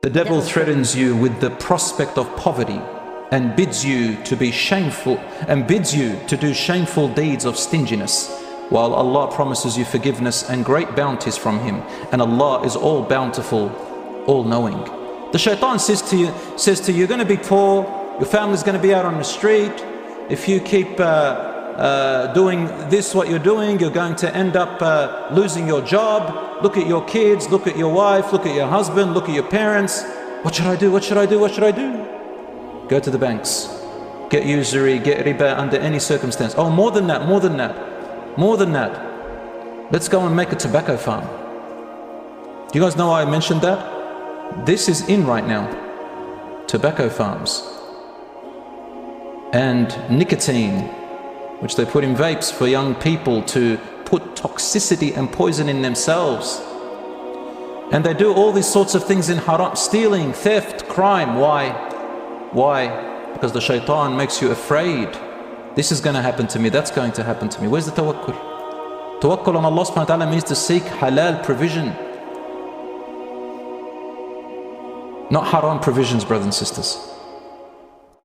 The devil threatens you with the prospect of poverty and bids you to be shameful and bids you to do shameful deeds of stinginess, while Allah promises you forgiveness and great bounties from Him, and Allah is all bountiful, all knowing. The shaitan says to you, you're going to be poor, your family's going to be out on the street. If you keep doing this, what you're doing, you're going to end up losing your job. Look at your kids, look at your wife, look at your husband, look at your parents. What should I do? What should I do? What should I do? Go to the banks, get usury, get riba under any circumstance. Oh, more than that, more than that, more than that. Let's go and make a tobacco farm. Do you guys know why I mentioned that? This is in right now. Tobacco farms. And nicotine, which they put in vapes for young people to put toxicity and poison in themselves. And they do all these sorts of things in haram, stealing, theft, crime. Why? Why? Because the shaitan makes you afraid. This is going to happen to me, that's going to happen to me. Where's the tawakkul? Tawakkul on Allah subhanahu wa ta'ala means to seek halal provision, not haram provisions, brothers and sisters.